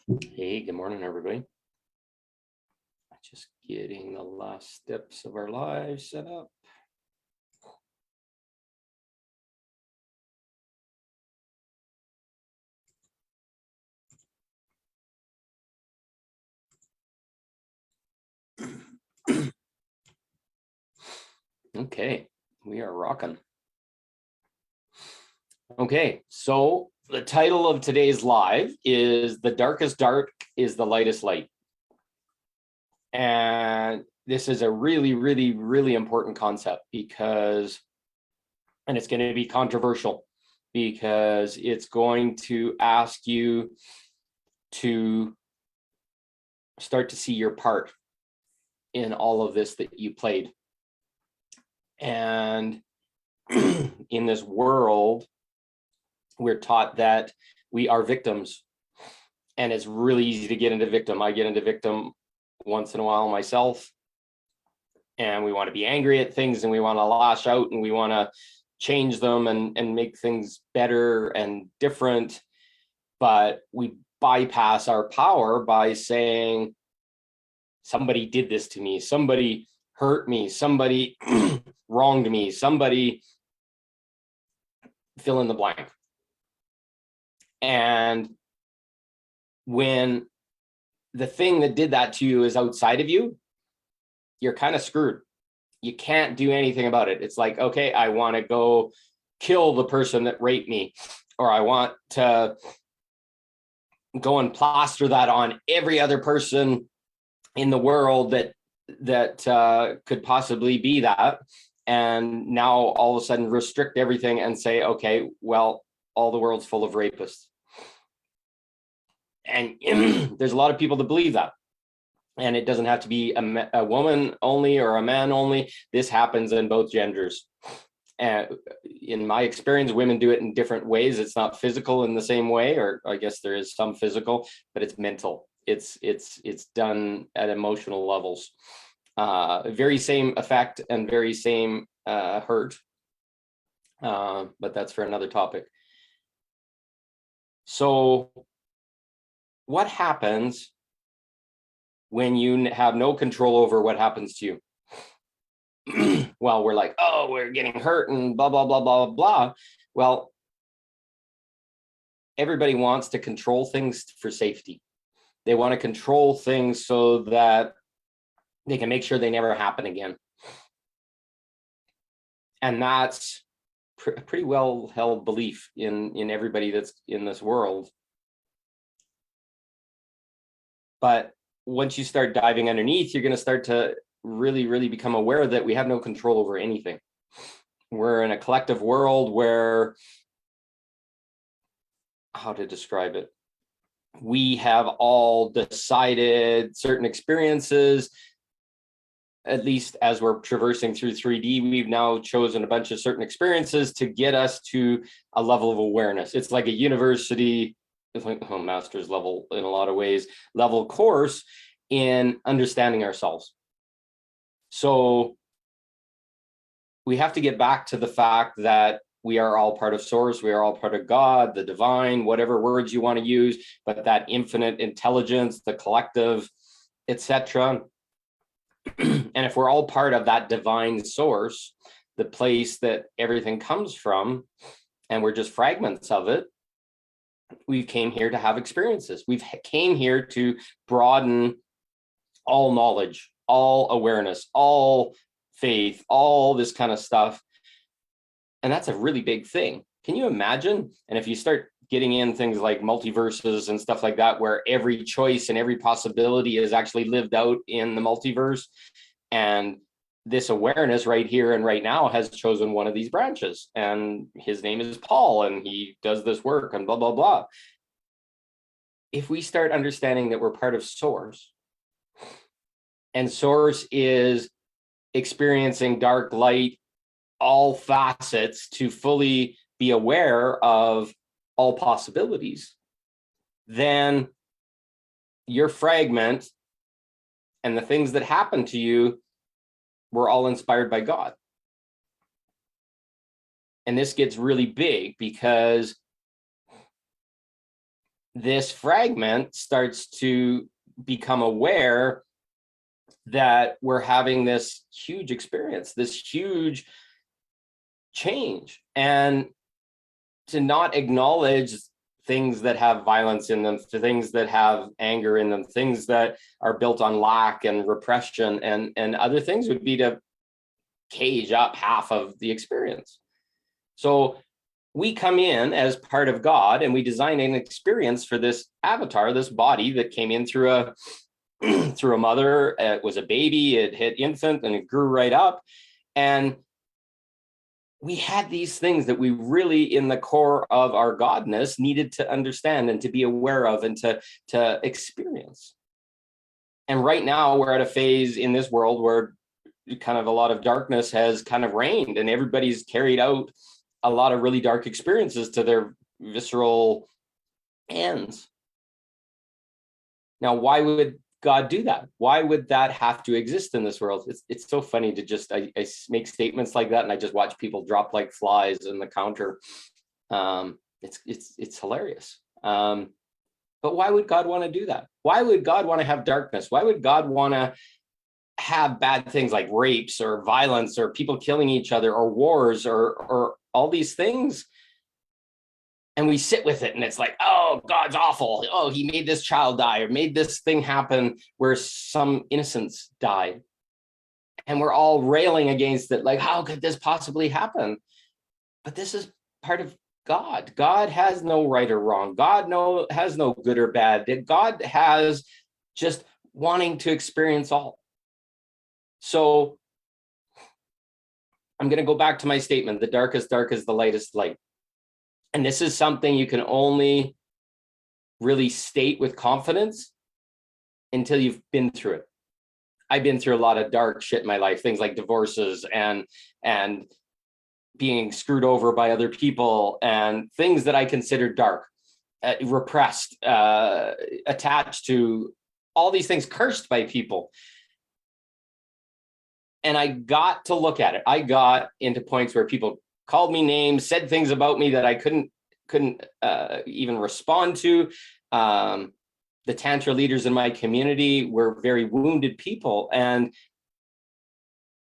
Hey, good morning, everybody. Just getting the last steps of our live set up. Okay, we are rocking. Okay, so the title of today's live is "The Darkest Dark is the Lightest Light." And this is a really, really, really important concept because, and it's going to be controversial because it's going to ask you to start to see your part in all of this that you played. And in this world, we're taught that we are victims, and it's really easy to get into victim. I get into victim once in a while myself, and we want to be angry at things, and we want to lash out, and we want to change them and make things better and different. But we bypass our power by saying, somebody did this to me, somebody hurt me, somebody wronged me, somebody fill in the blank. And when the thing that did that to you is outside of you, you're kind of screwed. You can't do anything about it. It's like, okay, I want to go kill the person that raped me, or I want to go and plaster that on every other person in the world that could possibly be that. And now all of a sudden restrict everything and say, okay, well, all the world's full of rapists. And there's a lot of people that believe that. And it doesn't have to be a woman only or a man only. This happens in both genders. And in my experience, women do it in different ways. It's not physical in the same way, or I guess there is some physical, but it's mental. It's done at emotional levels. Very same effect and very same hurt. But that's for another topic. So what happens when you have no control over what happens to you? Well, we're like, oh, we're getting hurt and blah, blah, blah, blah, blah. Well, everybody wants to control things for safety. They want to control things so that they can make sure they never happen again. And that's a pretty well held belief in everybody that's in this world. But once you start diving underneath, you're going to start to really, really become aware that we have no control over anything. We're in a collective world where, how to describe it? We have all decided certain experiences, at least as we're traversing through 3D, we've now chosen a bunch of certain experiences to get us to a level of awareness. It's like a university, it's like a master's level in a lot of ways, level course in understanding ourselves. So we have to get back to the fact that we are all part of source. We are all part of God, the divine, whatever words you want to use, but that infinite intelligence, the collective, etc. And if we're all part of that divine source, the place that everything comes from, and we're just fragments of it, we came here to have experiences. We've came here to broaden all knowledge, all awareness, all faith, all this kind of stuff. And that's a really big thing. Can you imagine? And if you start getting in things like multiverses and stuff like that, where every choice and every possibility is actually lived out in the multiverse, and this awareness right here and right now has chosen one of these branches, and his name is Paul, and he does this work and blah, blah, blah. If we start understanding that we're part of source, and source is experiencing dark, light, all facets, to fully be aware of all possibilities, then your fragment and the things that happen to you were all inspired by God. And this gets really big because this fragment starts to become aware that we're having this huge experience, this huge change, and to not acknowledge things that have violence in them, things that have anger in them, things that are built on lack and repression and other things would be to cage up half of the experience. So we come in as part of God and we design an experience for this avatar, this body that came in through a through a mother. It was a baby, it hit infant, and it grew right up. And we had these things that we really, in the core of our godness, needed to understand and to be aware of and to experience. And right now we're at a phase in this world where kind of a lot of darkness has kind of reigned, and everybody's carried out a lot of really dark experiences to their visceral ends. Now, why would God do that? Why would that have to exist in this world? It's so funny to just, I make statements like that and I just watch people drop like flies in the counter. It's hilarious. But why would God want to do that? Why would God want to have darkness? Why would God want to have bad things like rapes or violence or people killing each other or wars or all these things? And we sit with it and it's like, oh, God's awful. Oh, he made this child die or made this thing happen where some innocents died. And we're all railing against it. Like, how could this possibly happen? But this is part of God. God has no right or wrong. God has no good or bad. God has just wanting to experience all. So I'm going to go back to my statement. The darkest dark is the lightest light. And this is something you can only really state with confidence until you've been through it. I've been through a lot of dark shit in my life, things like divorces and being screwed over by other people and things that I consider dark, repressed, attached to all these things, cursed by people. And I got to look at it. I got into points where people called me names, said things about me that I couldn't even respond to. The Tantra leaders in my community were very wounded people, and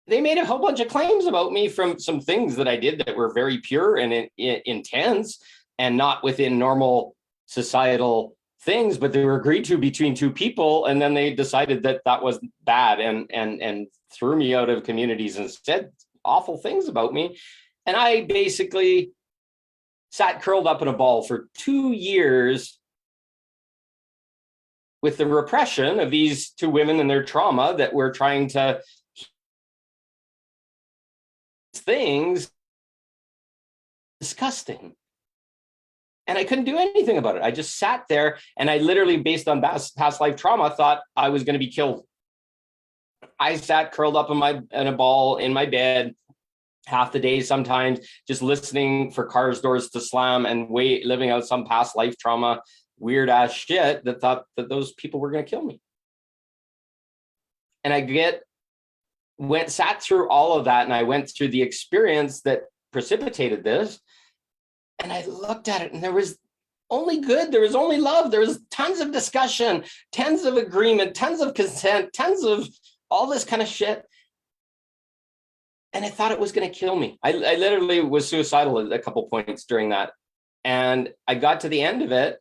they made a whole bunch of claims about me from some things that I did that were very pure and intense and not within normal societal things, but they were agreed to between two people. And then they decided that that was bad and threw me out of communities and said awful things about me. And I basically sat curled up in a ball for 2 years with the repression of these two women and their trauma that were trying to things disgusting. And I couldn't do anything about it. I just sat there and I literally, based on past life trauma, thought I was going to be killed. I sat curled up in a ball in my bed half the day sometimes, just listening for cars' doors to slam and living out some past life trauma, weird ass shit that thought that those people were going to kill me. And I sat through all of that, and I went through the experience that precipitated this. And I looked at it and there was only good, there was only love, there was tons of discussion, tons of agreement, tons of consent, tons of all this kind of shit. And I thought it was going to kill me. I literally was suicidal at a couple points during that. And I got to the end of it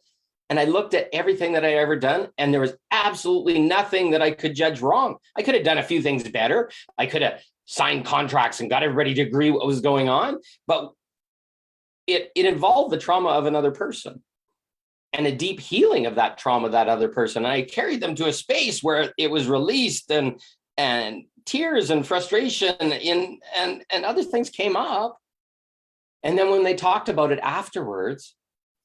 and I looked at everything that I ever done, and there was absolutely nothing that I could judge wrong. I could have done a few things better. I could have signed contracts and got everybody to agree what was going on, but it involved the trauma of another person and a deep healing of that trauma, that other person. And I carried them to a space where it was released, and tears and frustration and other things came up. And then when they talked about it afterwards,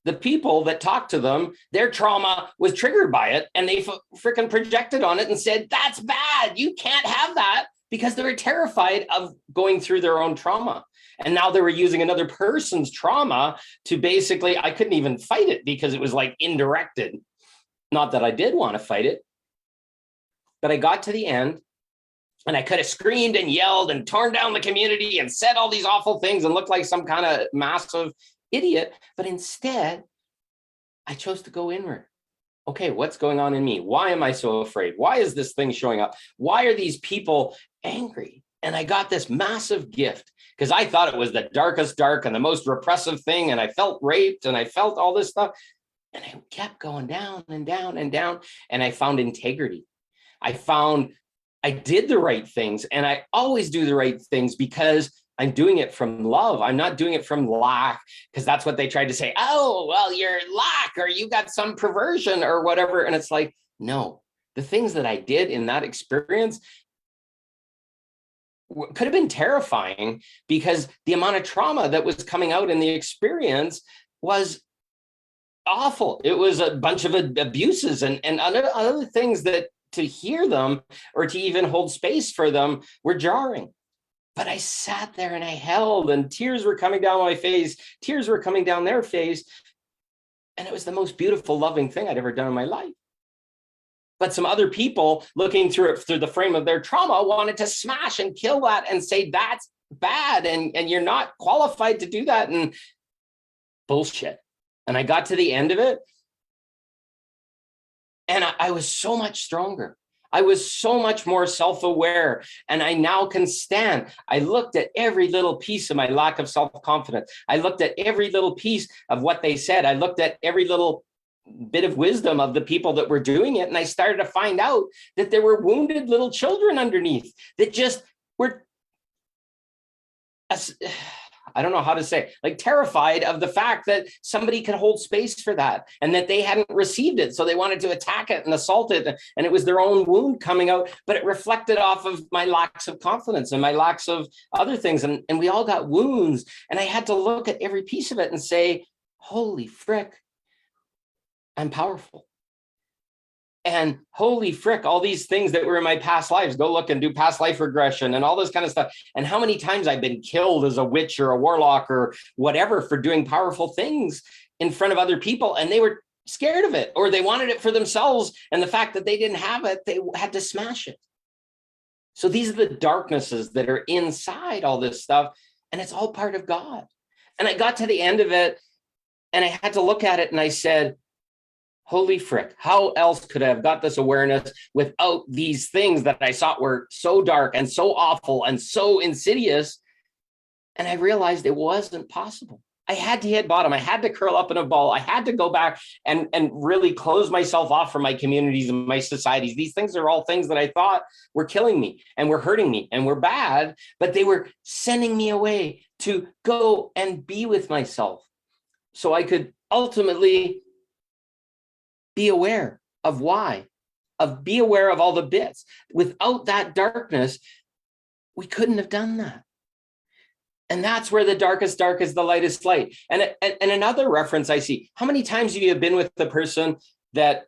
the people that talked to them, their trauma was triggered by it, and they freaking projected on it and said, that's bad. You can't have that, because they were terrified of going through their own trauma. And now they were using another person's trauma to basically, I couldn't even fight it because it was like indirected. Not that I did want to fight it, but I got to the end and I could have screamed and yelled and torn down the community and said all these awful things and looked like some kind of massive idiot. But instead, I chose to go inward. Okay, what's going on in me? Why am I so afraid? Why is this thing showing up? Why are these people angry? And I got this massive gift because I thought it was the darkest dark and the most repressive thing. And I felt raped and I felt all this stuff. And I kept going down and down and down. And I found integrity. I found I did the right things. And I always do the right things because I'm doing it from love. I'm not doing it from lack, because that's what they tried to say. Oh, well, you're lack, or you got some perversion or whatever. And it's like, no, the things that I did in that experience could have been terrifying, because the amount of trauma that was coming out in the experience was awful. It was a bunch of abuses and other things that, to hear them or to even hold space for them, were jarring. But I sat there and I held, and tears were coming down my face. Tears were coming down their face. And it was the most beautiful, loving thing I'd ever done in my life. But some other people, looking through it through the frame of their trauma, wanted to smash and kill that and say, that's bad. And you're not qualified to do that. And bullshit. And I got to the end of it. And I was so much stronger. I was so much more self-aware, and I now can stand. I looked at every little piece of my lack of self-confidence. I looked at every little piece of what they said. I looked at every little bit of wisdom of the people that were doing it. And I started to find out that there were wounded little children underneath that just were, I don't know how to say, like, terrified of the fact that somebody could hold space for that, and that they hadn't received it. So they wanted to attack it and assault it. And it was their own wound coming out, but it reflected off of my lacks of confidence and my lacks of other things. And we all got wounds. And I had to look at every piece of it and say, holy frick, I'm powerful. And holy frick, all these things that were in my past lives, go look and do past life regression and all this kind of stuff. And how many times I've been killed as a witch or a warlock or whatever for doing powerful things in front of other people. And they were scared of it, or they wanted it for themselves. And the fact that they didn't have it, they had to smash it. So these are the darknesses that are inside all this stuff. And it's all part of God. And I got to the end of it and I had to look at it and I said, holy frick, how else could I have got this awareness without these things that I thought were so dark and so awful and so insidious? And I realized it wasn't possible. I had to hit bottom. I had to curl up in a ball. I had to go back and really close myself off from my communities and my societies. These things are all things that I thought were killing me and were hurting me and were bad, but they were sending me away to go and be with myself so I could ultimately be aware of why, be aware of all the bits. Without that darkness, we couldn't have done that. And that's where the darkest dark is the lightest light. And another reference I see, how many times have you been with the person that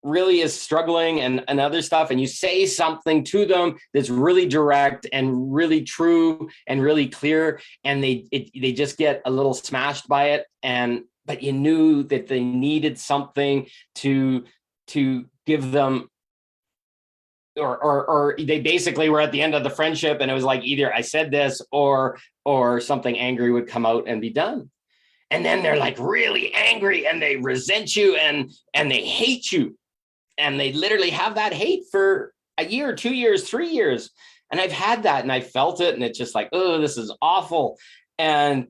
really is struggling and other stuff, and you say something to them that's really direct and really true and really clear, and they just get a little smashed by it, but you knew that they needed something to give them, or they basically were at the end of the friendship, and it was like either I said this or something angry would come out and be done. And then they're like really angry and they resent you and they hate you. And they literally have that hate for a year, 2 years, 3 years. And I've had that and I felt it, and it's just like, oh, this is awful. And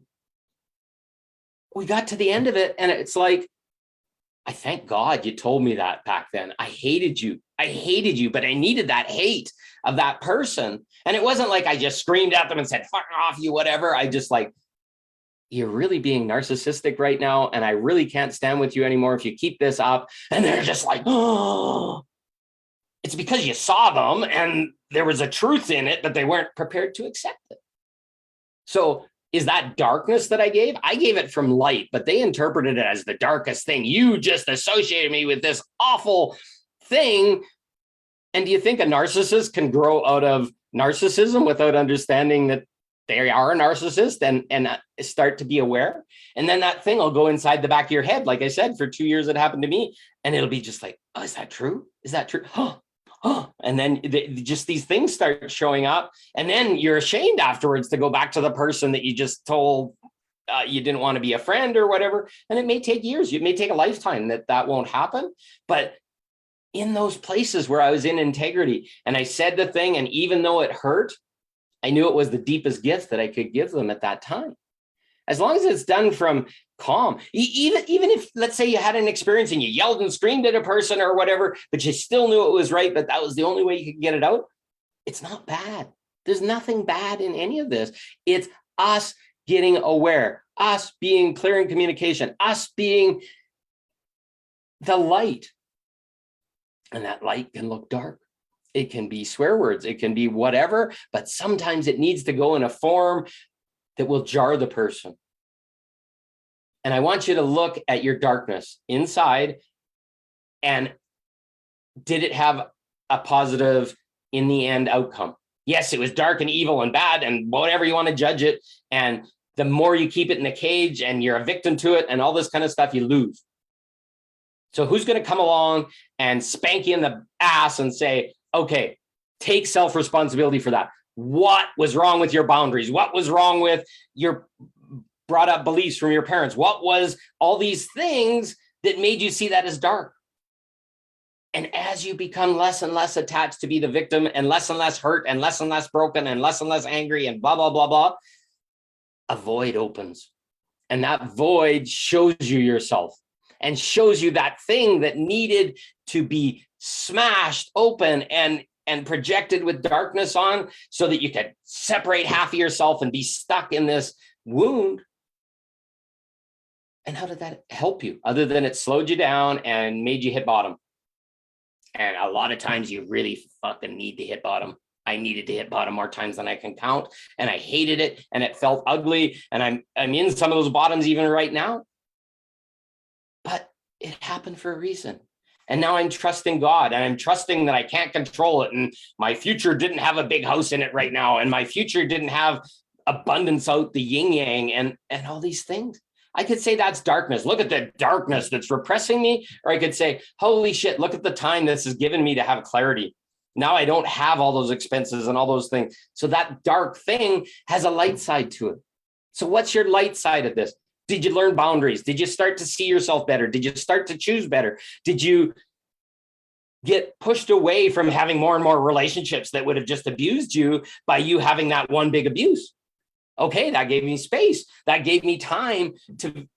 we got to the end of it, and it's like, I thank God you told me that back then. I hated you, but I needed that hate of that person. And it wasn't like I just screamed at them and said, fuck off, you whatever. I just like, you're really being narcissistic right now, and I really can't stand with you anymore if you keep this up. And they're just like, oh, it's because you saw them and there was a truth in it, but they weren't prepared to accept it. So is that darkness that I gave? I gave it from light, but they interpreted it as the darkest thing. You just associated me with this awful thing. And do you think a narcissist can grow out of narcissism without understanding that they are a narcissist and start to be aware? And then that thing will go inside the back of your head. Like I said, for 2 years, it happened to me. And it'll be just like, oh, is that true? Is that true? Oh, and then just these things start showing up. And then you're ashamed afterwards to go back to the person that you just told you didn't want to be a friend or whatever. And it may take years. It may take a lifetime that won't happen. But in those places where I was in integrity and I said the thing, and even though it hurt, I knew it was the deepest gift that I could give them at that time. As long as it's done from calm, even if, let's say, you had an experience and you yelled and screamed at a person or whatever, but you still knew it was right, but that was the only way you could get it out, it's not bad. There's nothing bad in any of this. It's us getting aware, us being clear in communication, us being the light. And that light can look dark. It can be swear words. It can be whatever, but sometimes it needs to go in a form that will jar the person. And I want you to look at your darkness inside, and did it have a positive in the end outcome? Yes, it was dark and evil and bad and whatever you want to judge it. And the more you keep it in a cage and you're a victim to it and all this kind of stuff, you lose. So who's going to come along and spank you in the ass and say, okay, take self-responsibility for that? What was wrong with your boundaries? What was wrong with your brought up beliefs from your parents? What was all these things that made you see that as dark? And as you become less and less attached to be the victim and less hurt and less broken and less angry and blah, blah, blah, blah, a void opens. And that void shows you yourself and shows you that thing that needed to be smashed open and projected with darkness on, so that you could separate half of yourself and be stuck in this wound. And how did that help you, other than it slowed you down and made you hit bottom? And a lot of times you really fucking need to hit bottom. I needed to hit bottom more times than I can count, and I hated it, and it felt ugly, and I'm in some of those bottoms even right now. But it happened for a reason. And now I'm trusting God, and I'm trusting that I can't control it. And my future didn't have a big house in it right now. And my future didn't have abundance out the yin yang and all these things. I could say that's darkness. Look at the darkness that's repressing me. Or I could say, holy shit, look at the time this has given me to have clarity. Now I don't have all those expenses and all those things. So that dark thing has a light side to it. So what's your light side of this? Did you learn boundaries? Did you start to see yourself better? Did you start to choose better? Did you get pushed away from having more and more relationships that would have just abused you by you having that one big abuse? Okay, that gave me space. That gave me time to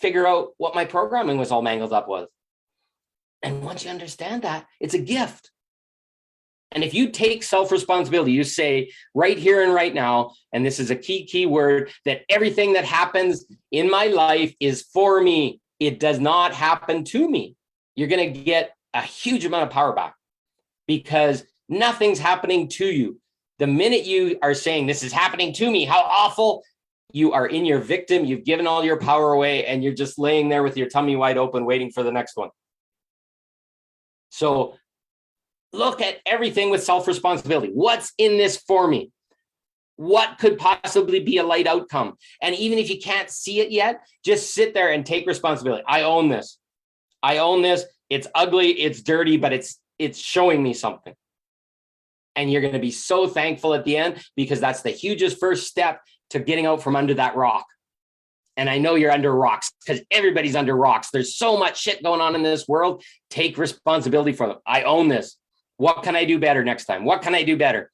figure out what my programming was all mangled up with. And once you understand that, it's a gift. And if you take self-responsibility, you say right here and right now, and this is a key word, that everything that happens in my life is for me. It does not happen to me. You're going to get a huge amount of power back, because nothing's happening to you. The minute you are saying this is happening to me, how awful, you are in your victim. You've given all your power away, and you're just laying there with your tummy wide open, waiting for the next one. So look at everything with self-responsibility. What's in this for me? What could possibly be a light outcome? And even if you can't see it yet, just sit there and take responsibility. I own this. I own this. It's ugly, it's dirty, but it's showing me something. And you're going to be so thankful at the end, because that's the hugest first step to getting out from under that rock. And I know you're under rocks, because everybody's under rocks. There's so much shit going on in this world. Take responsibility for them. I own this. What can I do better next time? What can I do better?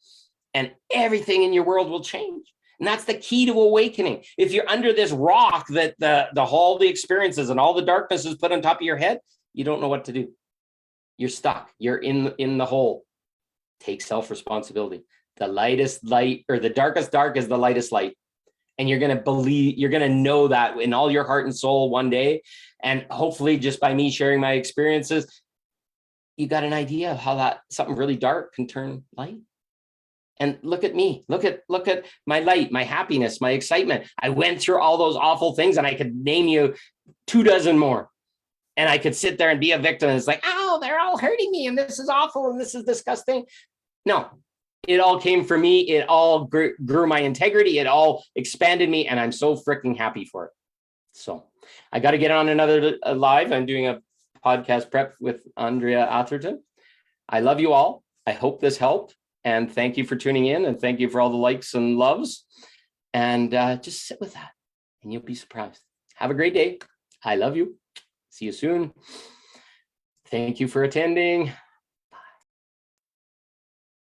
And everything in your world will change. And that's the key to awakening. If you're under this rock that all the experiences and all the darkness is put on top of your head, you don't know what to do. You're stuck. You're in the hole. Take self-responsibility. The lightest light, or the darkest dark, is the lightest light. And you're going to believe, you're going to know that in all your heart and soul one day. And hopefully just by me sharing my experiences, you got an idea of how that something really dark can turn light. And look at me, look at my light, my happiness, my excitement. I went through all those awful things, and I could name you 24 more. And I could sit there and be a victim. And it's like, oh, they're all hurting me, and this is awful, and this is disgusting. No, it all came from me. It all grew my integrity. It all expanded me, and I'm so freaking happy for it. So I got to get on another live. I'm doing a podcast prep with Andrea Atherton. I love you all. I hope this helped. And thank you for tuning in, and thank you for all the likes and loves. And just sit with that. and you'll be surprised. Have a great day. I love you. See you soon. Thank you for attending.